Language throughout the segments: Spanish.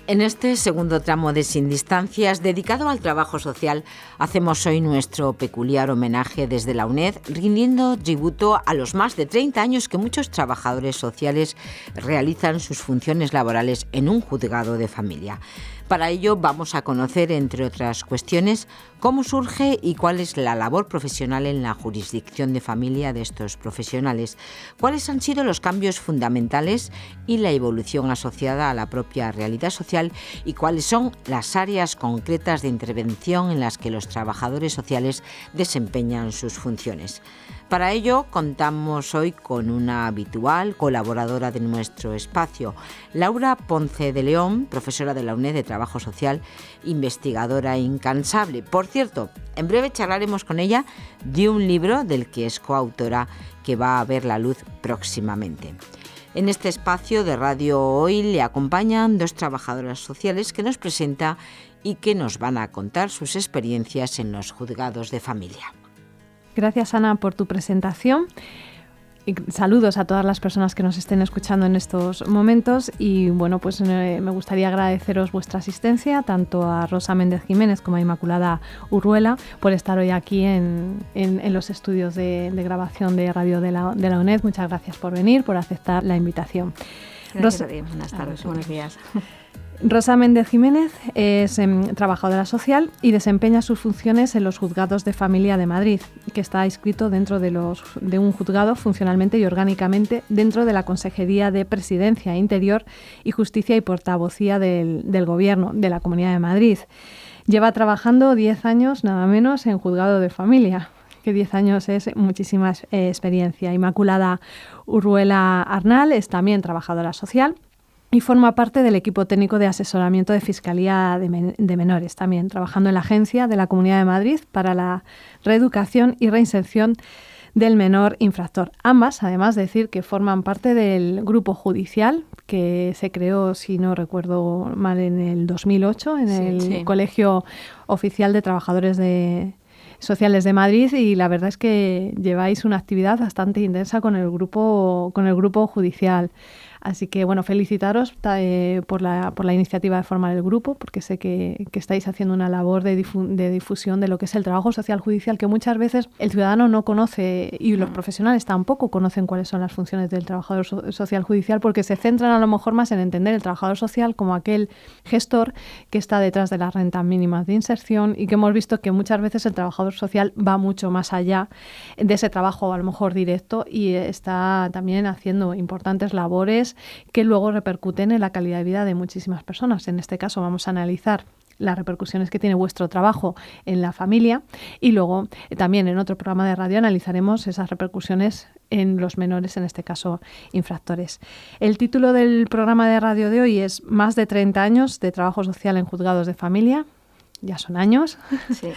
En este segundo tramo de Sin Distancias, dedicado al trabajo social, hacemos hoy nuestro peculiar homenaje desde la UNED, rindiendo tributo a los más de 30 años que muchos trabajadores sociales realizan sus funciones laborales en un juzgado de familia. Para ello vamos a conocer, entre otras cuestiones, cómo surge y cuál es la labor profesional en la jurisdicción de familia de estos profesionales, cuáles han sido los cambios fundamentales y la evolución asociada a la propia realidad social y cuáles son las áreas concretas de intervención en las que los trabajadores sociales desempeñan sus funciones. Para ello contamos hoy con una habitual colaboradora de nuestro espacio, Laura Ponce de León, profesora de la UNED de Trabajo Social, investigadora incansable. Por cierto, en breve charlaremos con ella de un libro del que es coautora que va a ver la luz próximamente. En este espacio de Radio Hoy le acompañan dos trabajadoras sociales que nos presenta y que nos van a contar sus experiencias en los juzgados de familia. Gracias, Ana, por tu presentación. Y saludos a todas las personas que nos estén escuchando en estos momentos y bueno, pues me gustaría agradeceros vuestra asistencia, tanto a Rosa Méndez Jiménez como a Inmaculada Urruela, por estar hoy aquí en los estudios de grabación de radio de la UNED. Muchas gracias por venir, por aceptar la invitación. Gracias a ti. Buenas tardes, buenos días. Rosa Méndez Jiménez es trabajadora social y desempeña sus funciones en los juzgados de familia de Madrid, que está inscrito dentro de un juzgado funcionalmente y orgánicamente dentro de la Consejería de Presidencia, Interior y Justicia y portavocía del Gobierno de la Comunidad de Madrid. Lleva trabajando 10 años nada menos en juzgado de familia, que 10 años es muchísima experiencia. Inmaculada Urruela Arnal es también trabajadora social y forma parte del equipo técnico de asesoramiento de Fiscalía de Menores, también trabajando en la Agencia de la Comunidad de Madrid para la reeducación y reinserción del menor infractor. Ambas, además, decir que forman parte del grupo judicial que se creó, si no recuerdo mal, en el 2008 en el Colegio Oficial de Trabajadores Sociales de Madrid, y la verdad es que lleváis una actividad bastante intensa con el grupo judicial. Así que, bueno, felicitaros por la iniciativa de formar el grupo, porque sé que estáis haciendo una labor de difusión de lo que es el trabajo social judicial, que muchas veces el ciudadano no conoce y los profesionales tampoco conocen cuáles son las funciones del trabajador social judicial, porque se centran a lo mejor más en entender el trabajador social como aquel gestor que está detrás de las rentas mínimas de inserción, y que hemos visto que muchas veces el trabajador social va mucho más allá de ese trabajo a lo mejor directo y está también haciendo importantes labores que luego repercuten en la calidad de vida de muchísimas personas. En este caso vamos a analizar las repercusiones que tiene vuestro trabajo en la familia y luego también en otro programa de radio analizaremos esas repercusiones en los menores, en este caso infractores. El título del programa de radio de hoy es Más de 30 años de trabajo social en juzgados de familia. Ya son años. Sí.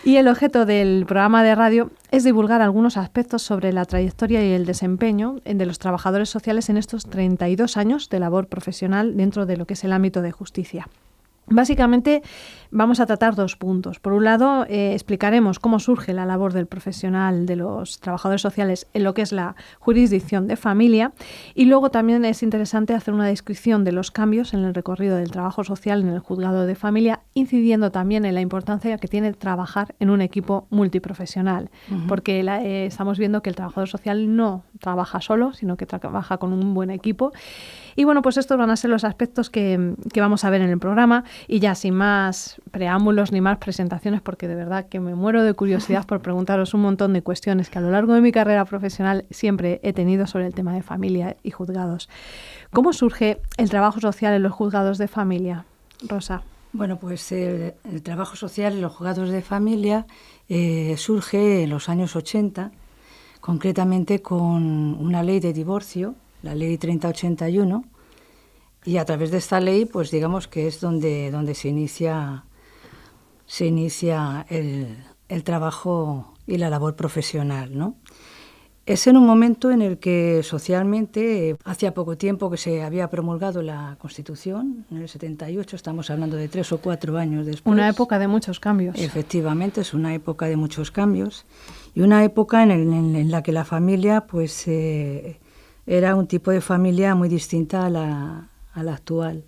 Y el objeto del programa de radio es divulgar algunos aspectos sobre la trayectoria y el desempeño de los trabajadores sociales en estos 32 años de labor profesional dentro de lo que es el ámbito de justicia. Básicamente vamos a tratar dos puntos. Por un lado, explicaremos cómo surge la labor del profesional de los trabajadores sociales en lo que es la jurisdicción de familia, y luego también es interesante hacer una descripción de los cambios en el recorrido del trabajo social en el juzgado de familia, incidiendo también en la importancia que tiene trabajar en un equipo multiprofesional, porque estamos viendo que el trabajador social no trabaja solo, sino que trabaja con un buen equipo. Y bueno, pues estos van a ser los aspectos que vamos a ver en el programa, y ya sin más preámbulos ni más presentaciones, porque de verdad que me muero de curiosidad por preguntaros un montón de cuestiones que a lo largo de mi carrera profesional siempre he tenido sobre el tema de familia y juzgados. ¿Cómo surge el trabajo social en los juzgados de familia, Rosa? Bueno, pues el trabajo social en los juzgados de familia surge en los años 80, concretamente con una ley de divorcio, la ley 3081, y a través de esta ley, pues digamos que es donde se inicia el trabajo y la labor profesional, ¿no? Es en un momento en el que socialmente, hacía poco tiempo que se había promulgado la Constitución, en el 78, estamos hablando de 3 o 4 años después. Una época de muchos cambios. Efectivamente, es una época de muchos cambios y una época en la que la familia pues era un tipo de familia muy distinta a la actual,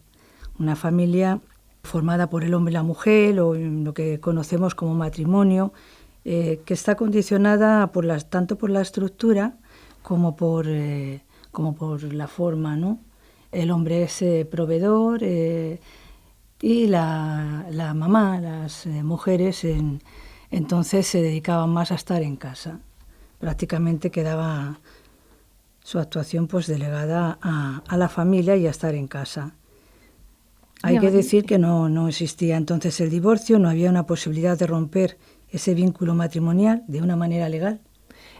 una familia formada por el hombre y la mujer, o lo que conocemos como matrimonio, que está condicionada tanto por la estructura como por la forma, ¿no? El hombre es proveedor y la mamá, las mujeres, entonces se dedicaban más a estar en casa. Prácticamente quedaba su actuación pues delegada a la familia y a estar en casa. Hay que decir que no existía entonces el divorcio, no había una posibilidad de romper ese vínculo matrimonial de una manera legal.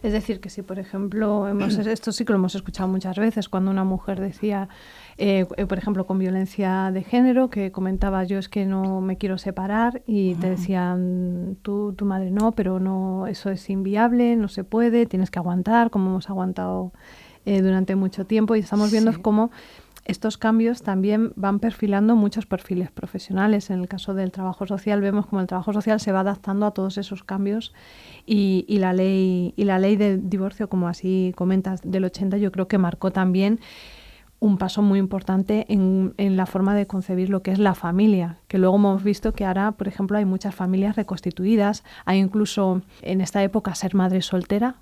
Es decir, que si, por ejemplo, esto sí que lo hemos escuchado muchas veces, cuando una mujer decía, por ejemplo, con violencia de género, que comentaba, yo es que no me quiero separar, y te decían, tu madre no, pero no, eso es inviable, no se puede, tienes que aguantar, como hemos aguantado durante mucho tiempo, y estamos viendo cómo estos cambios también van perfilando muchos perfiles profesionales. En el caso del trabajo social vemos cómo el trabajo social se va adaptando a todos esos cambios y la ley de divorcio, como así comentas, del 80, yo creo que marcó también un paso muy importante en la forma de concebir lo que es la familia, que luego hemos visto que ahora, por ejemplo, hay muchas familias reconstituidas, hay incluso en esta época ser madre soltera.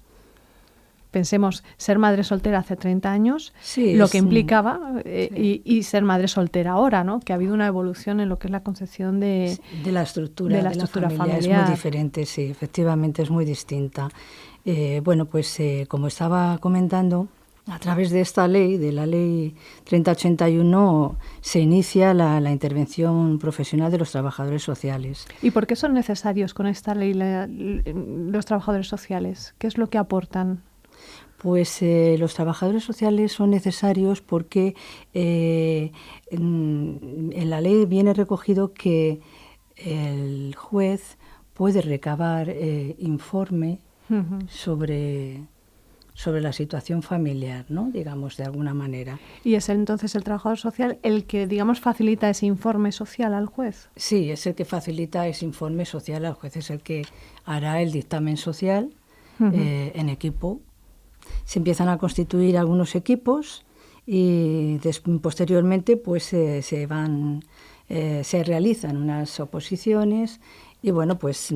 Pensemos, ser madre soltera hace 30 años, lo que implicaba, y ser madre soltera ahora, ¿no? Que ha habido una evolución en lo que es la concepción de la estructura de la familiar. Es muy diferente, sí, efectivamente es muy distinta. Bueno, pues como estaba comentando, a través de esta ley, de la ley 3081, se inicia la intervención profesional de los trabajadores sociales. ¿Y por qué son necesarios con esta ley los trabajadores sociales? ¿Qué es lo que aportan? Pues los trabajadores sociales son necesarios porque en la ley viene recogido que el juez puede recabar informe sobre la situación familiar, ¿no? Digamos, de alguna manera. ¿Y es entonces el trabajador social el que, digamos, facilita ese informe social al juez? Sí, es el que facilita ese informe social al juez, es el que hará el dictamen social en equipo. Se empiezan a constituir algunos equipos y posteriormente pues se realizan unas oposiciones y bueno, pues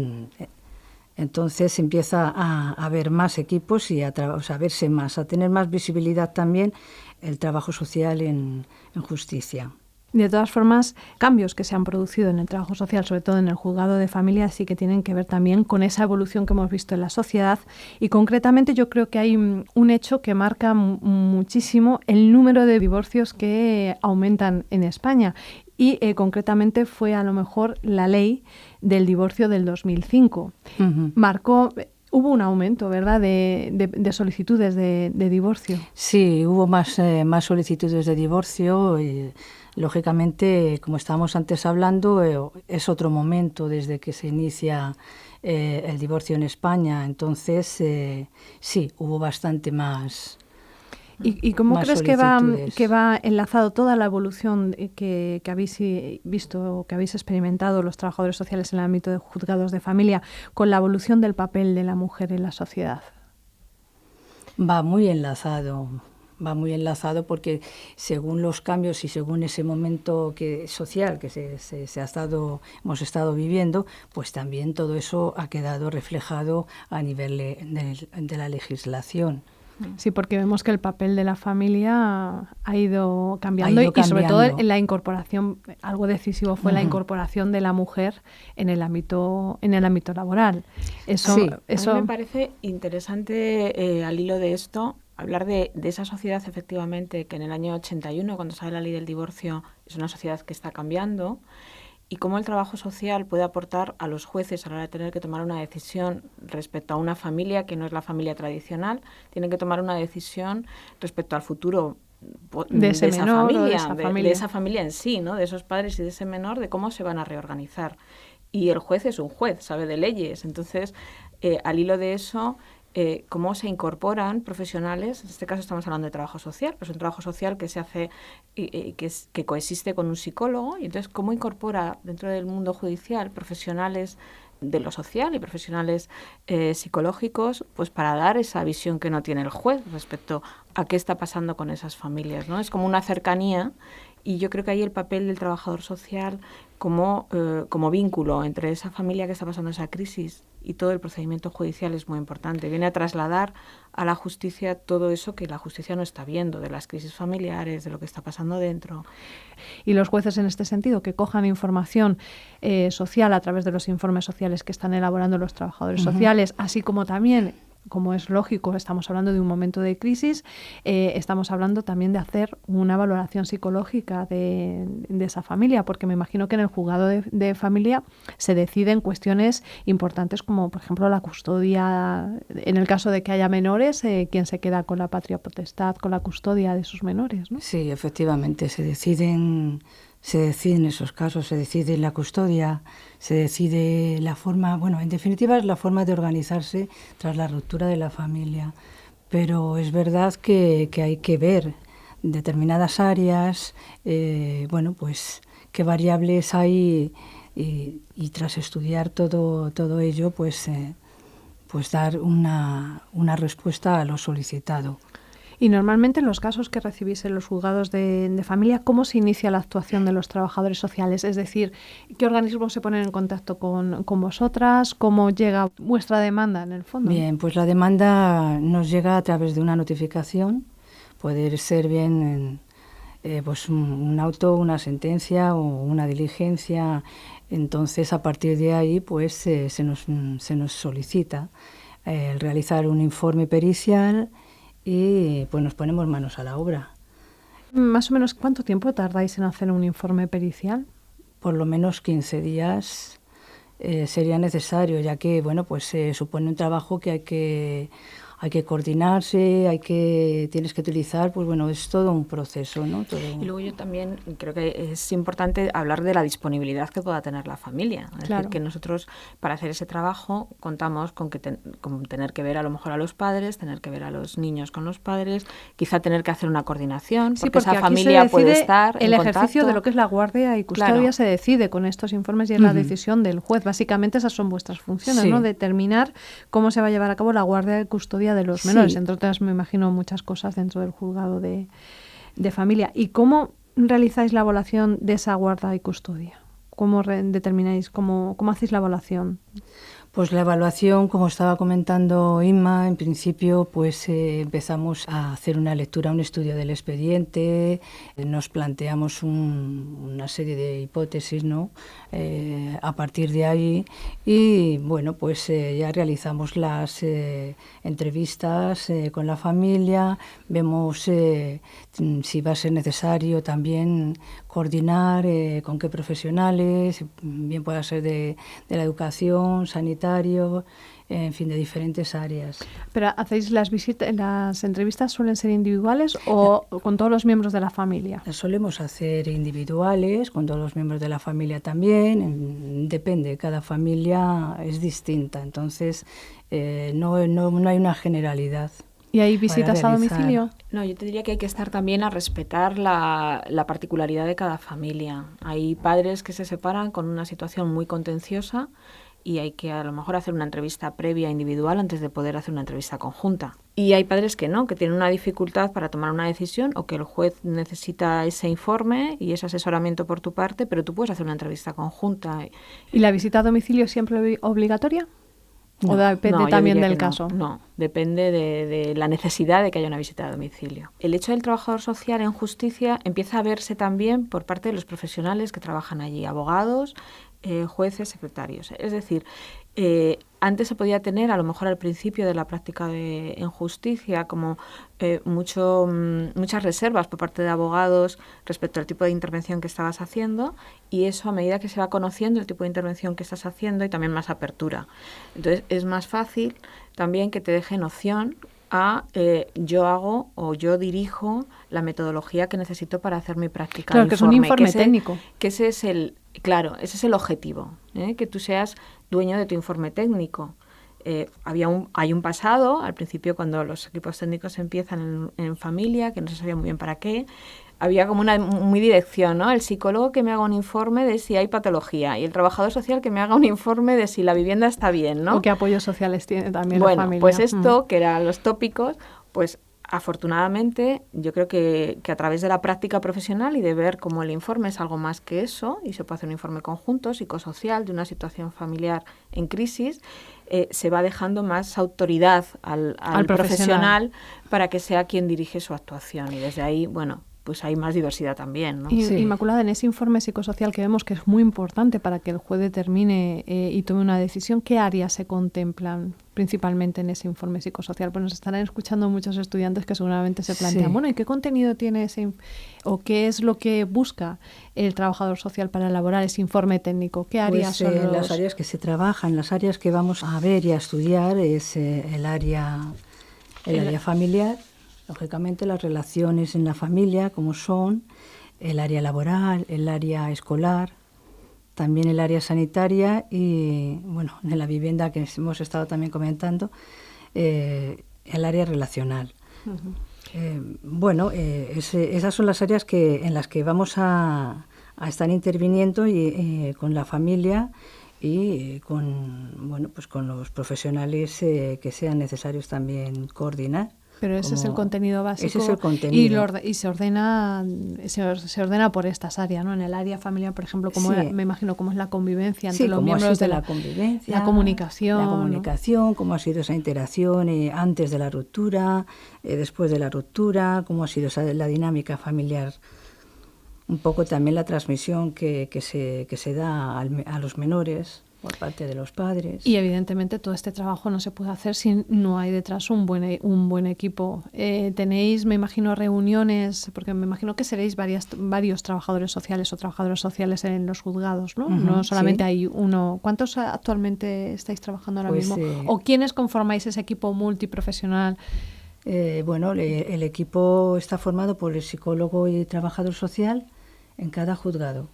entonces empieza a haber más equipos y a verse más, a tener más visibilidad también el trabajo social en justicia. De todas formas, cambios que se han producido en el trabajo social, sobre todo en el juzgado de familia, sí que tienen que ver también con esa evolución que hemos visto en la sociedad, y concretamente yo creo que hay un hecho que marca muchísimo el número de divorcios que aumentan en España, y concretamente fue a lo mejor la ley del divorcio del 2005. Hubo un aumento, ¿verdad?, de solicitudes de divorcio. Sí, hubo más solicitudes de divorcio y, lógicamente, como estábamos antes hablando, es otro momento desde que se inicia el divorcio en España. Entonces, sí, hubo bastante más. ¿Y cómo crees que va enlazado toda la evolución que habéis visto, que habéis experimentado los trabajadores sociales en el ámbito de juzgados de familia, con la evolución del papel de la mujer en la sociedad? Va muy enlazado porque según los cambios y según ese momento social que hemos estado viviendo, pues también todo eso ha quedado reflejado a nivel de la legislación. Sí, porque vemos que el papel de la familia ha ido cambiando y sobre todo en la incorporación, algo decisivo fue la incorporación de la mujer en el ámbito laboral. Eso a mí me parece interesante, al hilo de esto, hablar de esa sociedad, efectivamente, que en el año 81, cuando sale la ley del divorcio, es una sociedad que está cambiando, y cómo el trabajo social puede aportar a los jueces a la hora de tener que tomar una decisión respecto a una familia que no es la familia tradicional. Tienen que tomar una decisión respecto al futuro de esa familia en sí, ¿no? De esos padres y de ese menor, de cómo se van a reorganizar. Y el juez es un juez, sabe de leyes. Entonces, al hilo de eso, cómo se incorporan profesionales, en este caso estamos hablando de trabajo social, pues un trabajo social que se hace, que coexiste con un psicólogo, y entonces cómo incorpora dentro del mundo judicial profesionales de lo social y profesionales psicológicos, pues para dar esa visión que no tiene el juez respecto a qué está pasando con esas familias, ¿no? Es como una cercanía, y yo creo que ahí el papel del trabajador social como vínculo entre esa familia que está pasando esa crisis y todo el procedimiento judicial es muy importante. Viene a trasladar a la justicia todo eso que la justicia no está viendo, de las crisis familiares, de lo que está pasando dentro. Y los jueces, en este sentido, que cojan información social a través de los informes sociales que están elaborando los trabajadores sociales, así como también, como es lógico, estamos hablando de un momento de crisis, estamos hablando también de hacer una valoración psicológica de esa familia, porque me imagino que en el juzgado de familia se deciden cuestiones importantes como, por ejemplo, la custodia, en el caso de que haya menores, quién se queda con la patria potestad, con la custodia de esos menores, ¿no? Sí, efectivamente, se deciden esos casos, se decide la custodia, se decide la forma, bueno, en definitiva es la forma de organizarse tras la ruptura de la familia. Pero es verdad que hay que ver determinadas áreas, bueno, pues qué variables hay y tras estudiar todo ello, pues dar una respuesta a lo solicitado. Y normalmente en los casos que recibís en los juzgados de familia, ¿cómo se inicia la actuación de los trabajadores sociales? Es decir, ¿qué organismos se ponen en contacto con vosotras? ¿Cómo llega vuestra demanda en el fondo? Bien, pues la demanda nos llega a través de una notificación. Puede ser bien pues un auto, una sentencia o una diligencia. Entonces, a partir de ahí, pues se nos solicita realizar un informe pericial y pues nos ponemos manos a la obra. Más o menos, ¿cuánto tiempo tardáis en hacer un informe pericial? Por lo menos 15 días sería necesario, ya que bueno, pues supone un trabajo que hay que coordinarse, tienes que utilizar, pues bueno, es todo un proceso, ¿no? Y luego yo también creo que es importante hablar de la disponibilidad que pueda tener la familia. Es decir, que nosotros para hacer ese trabajo contamos con con tener que ver a lo mejor a los padres, tener que ver a los niños con los padres, quizá tener que hacer una coordinación, porque esa familia puede estar en contacto. El ejercicio de lo que es la guardia y custodia se decide con estos informes y es la decisión del juez. Básicamente esas son vuestras funciones, ¿no? Determinar cómo se va a llevar a cabo la guardia y custodia de los menores, entre otras, me imagino, muchas cosas dentro del juzgado de familia. ¿Y cómo realizáis la evaluación de esa guarda y custodia? ¿Cómo determináis, cómo hacéis la evaluación? Pues la evaluación, como estaba comentando Inma, en principio pues empezamos a hacer una lectura, un estudio del expediente, nos planteamos una serie de hipótesis, ¿no? A partir de ahí y bueno, pues ya realizamos las entrevistas con la familia, vemos si va a ser necesario también coordinar con qué profesionales, bien pueda ser de la educación, sanitario, en fin, de diferentes áreas. ¿Pero hacéis las entrevistas suelen ser individuales o con todos los miembros de la familia? Las solemos hacer individuales, con todos los miembros de la familia también, depende, cada familia es distinta, entonces no hay una generalidad. ¿Y hay visitas a domicilio? No, yo te diría que hay que estar también a respetar la particularidad de cada familia. Hay padres que se separan con una situación muy contenciosa y hay que a lo mejor hacer una entrevista previa individual antes de poder hacer una entrevista conjunta. Y hay padres que no, que tienen una dificultad para tomar una decisión o que el juez necesita ese informe y ese asesoramiento por tu parte, pero tú puedes hacer una entrevista conjunta. ¿Y la visita a domicilio es siempre obligatoria? ¿O depende también del caso? No, depende de la necesidad de que haya una visita a domicilio. El hecho del trabajador social en justicia empieza a verse también por parte de los profesionales que trabajan allí, abogados, jueces, secretarios. Es decir, antes se podía tener, a lo mejor al principio de la práctica en justicia, como muchas reservas por parte de abogados respecto al tipo de intervención que estabas haciendo, y eso a medida que se va conociendo el tipo de intervención que estás haciendo y también más apertura. Entonces es más fácil también que te dejen opción a yo hago o yo dirijo la metodología que necesito para hacer mi práctica. Claro, que es un informe técnico. Que ese es el objetivo, que tú seas dueño de tu informe técnico. Hay un pasado, al principio cuando los equipos técnicos empiezan en familia, que no se sabía muy bien para qué, había como una muy dirección, ¿no? El psicólogo que me haga un informe de si hay patología y el trabajador social que me haga un informe de si la vivienda está bien, ¿no? O qué apoyos sociales tiene también la familia. Bueno, pues esto, que eran los tópicos, pues afortunadamente, yo creo que a través de la práctica profesional y de ver cómo el informe es algo más que eso, y se puede hacer un informe conjunto, psicosocial, de una situación familiar en crisis, se va dejando más autoridad al profesional para que sea quien dirige su actuación. Y desde ahí, bueno, pues hay más diversidad también, ¿no? Sí. Inmaculada, en ese informe psicosocial que vemos que es muy importante para que el juez determine y tome una decisión, ¿qué áreas se contemplan principalmente en ese informe psicosocial? Pues nos estarán escuchando muchos estudiantes que seguramente se plantean, bueno, ¿y qué contenido tiene o qué es lo que busca el trabajador social para elaborar ese informe técnico? ¿Qué áreas son las áreas que se trabajan, las áreas que vamos a ver y a estudiar es el área familiar, lógicamente las relaciones en la familia, como son, el área laboral, el área escolar, también el área sanitaria y, bueno, en la vivienda que hemos estado también comentando, el área relacional. Uh-huh. Esas son las áreas en las que vamos a estar interviniendo con la familia y con los profesionales que sean necesarios también coordinar. Pero ese es el contenido básico. Ese es el contenido. Y se ordena por estas áreas, ¿no? En el área familiar, por ejemplo, me imagino cómo es la convivencia entre los miembros de la convivencia, la comunicación, cómo ha sido esa interacción antes de la ruptura, después de la ruptura, cómo ha sido la dinámica familiar. Un poco también la transmisión que se da a los menores por parte de los padres. Y evidentemente todo este trabajo no se puede hacer si no hay detrás un buen equipo. Tenéis, me imagino, reuniones, porque me imagino que seréis varios trabajadores sociales o trabajadoras sociales en los juzgados, ¿no? Uh-huh, no solamente hay uno. ¿Cuántos actualmente estáis trabajando ahora mismo? ¿O quiénes conformáis ese equipo multiprofesional? El equipo está formado por el psicólogo y trabajador social en cada juzgado.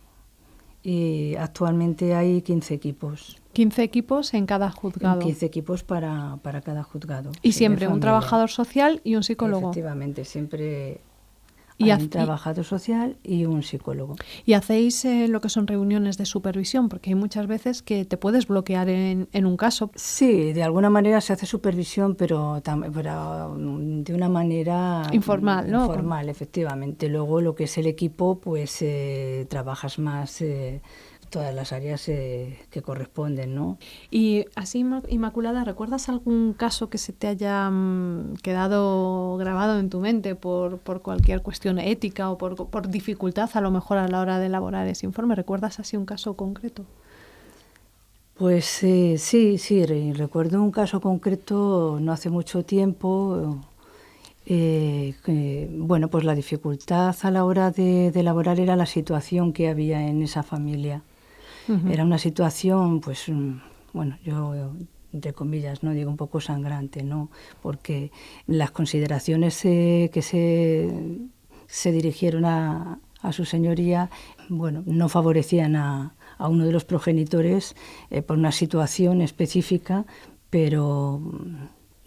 Y actualmente hay 15 equipos. 15 equipos en cada juzgado. 15 equipos para cada juzgado. Y siempre un trabajador social y un psicólogo. Efectivamente, siempre hay un trabajador social y un psicólogo. ¿Y hacéis lo que son reuniones de supervisión? Porque hay muchas veces que te puedes bloquear en un caso. Sí, de alguna manera se hace supervisión, pero de una manera informal, ¿no? Informal, efectivamente. Luego lo que es el equipo, pues trabajas más todas las áreas que corresponden, ¿no? Y así, Inmaculada, ¿recuerdas algún caso que se te haya quedado grabado en tu mente por cualquier cuestión ética o por dificultad a lo mejor a la hora de elaborar ese informe? ¿Recuerdas así un caso concreto? Pues sí, recuerdo un caso concreto no hace mucho tiempo. Pues la dificultad a la hora de elaborar era la situación que había en esa familia. Uh-huh. Era una situación, pues, yo entre comillas, no digo un poco sangrante, ¿no? Porque las consideraciones que se dirigieron a su señoría, no favorecían a uno de los progenitores por una situación específica, pero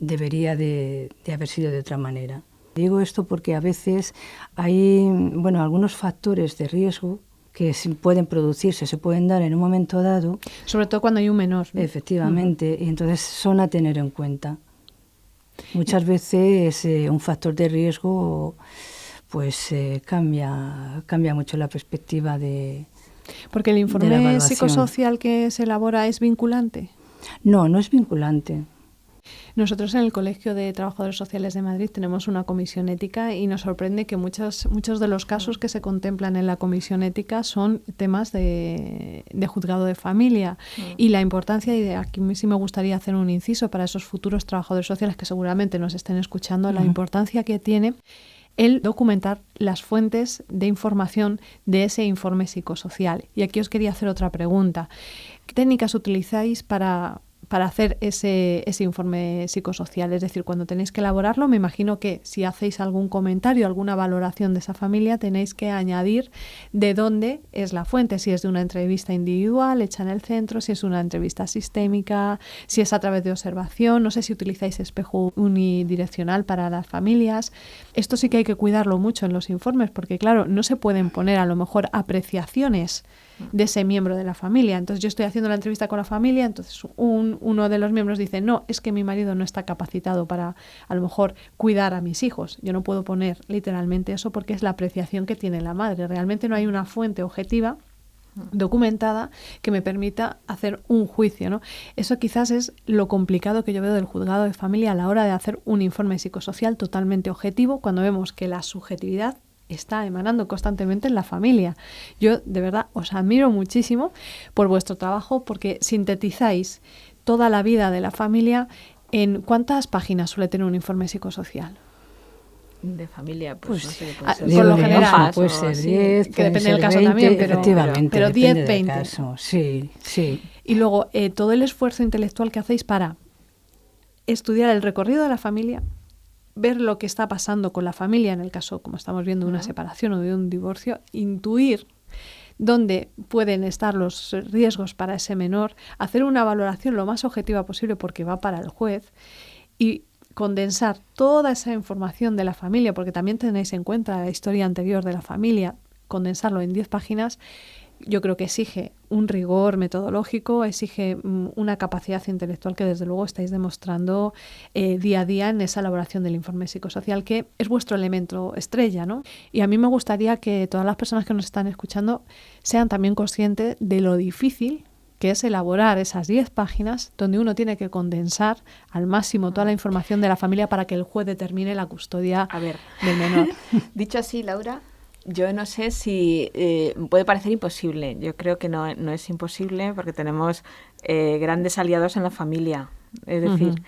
debería de haber sido de otra manera. Digo esto porque a veces hay algunos factores de riesgo que pueden producirse, se pueden dar en un momento dado. Sobre todo cuando hay un menor, ¿no? Efectivamente, y entonces son a tener en cuenta. Muchas veces un factor de riesgo pues cambia mucho la perspectiva de Porque el informe psicosocial que se elabora es vinculante. No es vinculante. Nosotros en el Colegio de Trabajadores Sociales de Madrid tenemos una comisión ética y nos sorprende que muchos de los casos que se contemplan en la comisión ética son temas de juzgado de familia. Y la importancia, y aquí sí me gustaría hacer un inciso para esos futuros trabajadores sociales que seguramente nos estén escuchando, la importancia que tiene el documentar las fuentes de información de ese informe psicosocial. Y aquí os quería hacer otra pregunta. ¿Qué técnicas utilizáis para hacer ese informe psicosocial? Es decir, cuando tenéis que elaborarlo, me imagino que si hacéis algún comentario, alguna valoración de esa familia, tenéis que añadir de dónde es la fuente, si es de una entrevista individual hecha en el centro, si es una entrevista sistémica, si es a través de observación, no sé si utilizáis espejo unidireccional para las familias. Esto sí que hay que cuidarlo mucho en los informes, porque claro, no se pueden poner a lo mejor apreciaciones de ese miembro de la familia. Entonces yo estoy haciendo la entrevista con la familia, entonces uno de los miembros dice, no, es que mi marido no está capacitado para a lo mejor cuidar a mis hijos. Yo no puedo poner literalmente eso porque es la apreciación que tiene la madre. Realmente no hay una fuente objetiva documentada que me permita hacer un juicio, ¿no? Eso quizás es lo complicado que yo veo del juzgado de familia a la hora de hacer un informe psicosocial totalmente objetivo, cuando vemos que la subjetividad está emanando constantemente en la familia. Yo de verdad os admiro muchísimo por vuestro trabajo, porque sintetizáis toda la vida de la familia. ¿En cuántas páginas suele tener un informe psicosocial? De familia, pues no sé. Por lo general, puede ser 10, que depende del caso 20, también, pero 10, 20. Caso. Sí, sí. Y luego, todo el esfuerzo intelectual que hacéis para estudiar el recorrido de la familia, ver lo que está pasando con la familia, en el caso, como estamos viendo, de una separación o de un divorcio, intuir dónde pueden estar los riesgos para ese menor, hacer una valoración lo más objetiva posible porque va para el juez, y condensar toda esa información de la familia, porque también tenéis en cuenta la historia anterior de la familia, condensarlo en 10 páginas, yo creo que exige un rigor metodológico, exige una capacidad intelectual que desde luego estáis demostrando día a día en esa elaboración del informe psicosocial, que es vuestro elemento estrella, ¿no? Y a mí me gustaría que todas las personas que nos están escuchando sean también conscientes de lo difícil que es elaborar esas 10 páginas donde uno tiene que condensar al máximo toda la información de la familia para que el juez determine la custodia del menor. Dicho así, Laura, yo no sé si puede parecer imposible. Yo creo que no es imposible, porque tenemos grandes aliados en la familia. Es decir,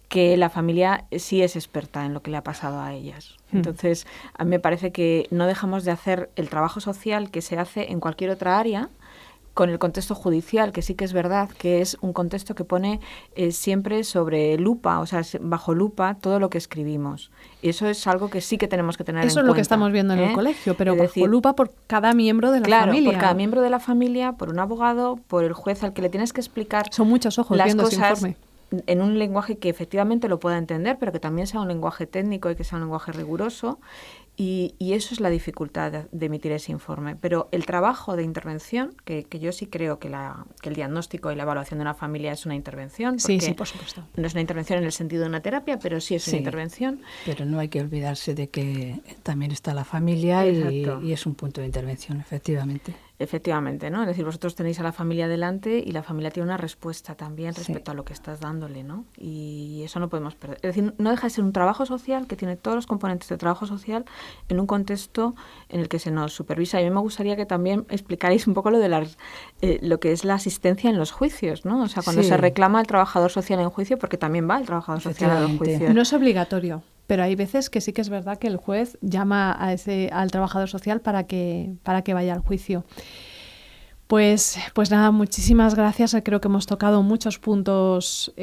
que la familia sí es experta en lo que le ha pasado a ellas. Entonces, a mí me parece que no dejamos de hacer el trabajo social que se hace en cualquier otra área, con el contexto judicial, que sí que es verdad que es un contexto que pone siempre sobre lupa, o sea, bajo lupa, todo lo que escribimos. Y eso es algo que sí que tenemos que tener en cuenta. Eso es lo que estamos viendo en el colegio, pero bajo lupa por cada miembro de la familia. Claro, por cada miembro de la familia, por un abogado, por el juez al que le tienes que explicar. Son muchos ojos las viendo cosas ese informe. En un lenguaje que efectivamente lo pueda entender, pero que también sea un lenguaje técnico y que sea un lenguaje riguroso. Y eso es la dificultad de emitir ese informe. Pero el trabajo de intervención, que yo sí creo que el diagnóstico y la evaluación de una familia es una intervención. Sí, por supuesto. No es una intervención en el sentido de una terapia, pero sí es una intervención. Pero no hay que olvidarse de que también está la familia y es un punto de intervención, efectivamente. Efectivamente, ¿no? Es decir, vosotros tenéis a la familia delante y la familia tiene una respuesta también respecto a lo que estás dándole, ¿no? Y eso no podemos perder. Es decir, no deja de ser un trabajo social que tiene todos los componentes de trabajo social en un contexto en el que se nos supervisa. Y a mí me gustaría que también explicarais un poco lo de lo que es la asistencia en los juicios, ¿no? O sea, cuando se reclama el trabajador social en juicio, porque también va el trabajador social a los juicios. No es obligatorio. Pero hay veces que sí que es verdad que el juez llama al trabajador social para que vaya al juicio. Pues nada, muchísimas gracias. Creo que hemos tocado muchos puntos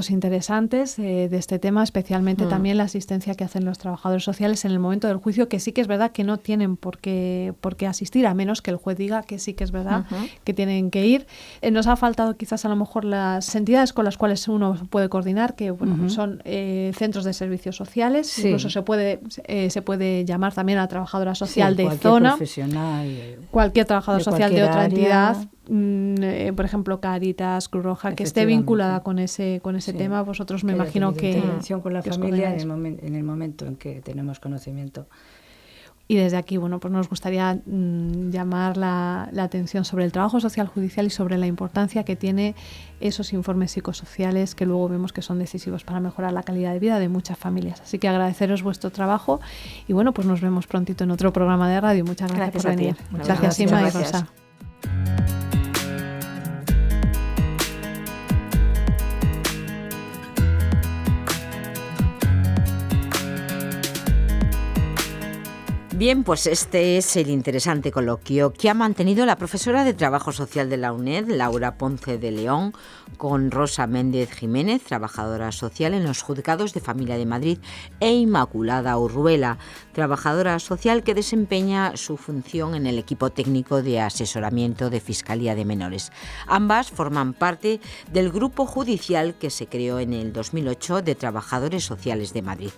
interesantes de este tema, especialmente también la asistencia que hacen los trabajadores sociales en el momento del juicio, que sí que es verdad que no tienen por qué asistir, a menos que el juez diga que sí que es verdad que tienen que ir. Nos ha faltado quizás a lo mejor las entidades con las cuales uno puede coordinar, que son centros de servicios sociales, incluso se puede llamar también a la trabajadora social de zona, cualquier trabajador social de otra entidad, por ejemplo Cáritas, Cruz Roja, que esté vinculada con ese tema. Vosotros me imagino que intervención con la familia en el momento en que tenemos conocimiento. Y desde aquí, pues nos gustaría llamar la atención sobre el trabajo social judicial y sobre la importancia que tiene esos informes psicosociales que luego vemos que son decisivos para mejorar la calidad de vida de muchas familias. Así que agradeceros vuestro trabajo y pues nos vemos prontito en otro programa de radio. Muchas gracias por venir. Muchas gracias, Inma y Rosa. Bien, pues este es el interesante coloquio que ha mantenido la profesora de Trabajo Social de la UNED, Laura Ponce de León, con Rosa Méndez Jiménez, trabajadora social en los Juzgados de Familia de Madrid, e Inmaculada Urruela, trabajadora social que desempeña su función en el equipo técnico de asesoramiento de Fiscalía de Menores. Ambas forman parte del grupo judicial que se creó en el 2008 de Trabajadores Sociales de Madrid.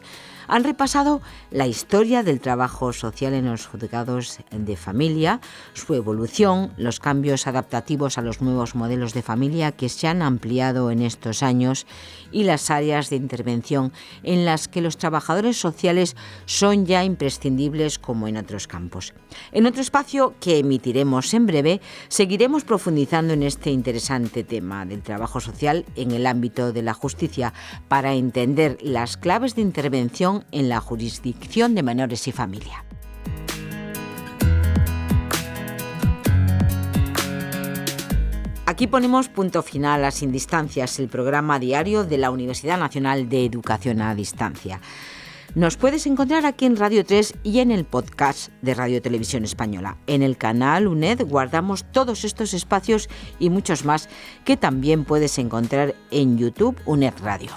Han repasado la historia del trabajo social en los juzgados de familia, su evolución, los cambios adaptativos a los nuevos modelos de familia que se han ampliado en estos años y las áreas de intervención en las que los trabajadores sociales son ya imprescindibles como en otros campos. En otro espacio que emitiremos en breve, seguiremos profundizando en este interesante tema del trabajo social en el ámbito de la justicia para entender las claves de intervención en la jurisdicción de menores y familia. Aquí ponemos punto final a Sin Distancias, el programa diario de la Universidad Nacional de Educación a Distancia. Nos puedes encontrar aquí en Radio 3 y en el podcast de Radio Televisión Española. En el canal UNED guardamos todos estos espacios y muchos más que también puedes encontrar en YouTube UNED Radio.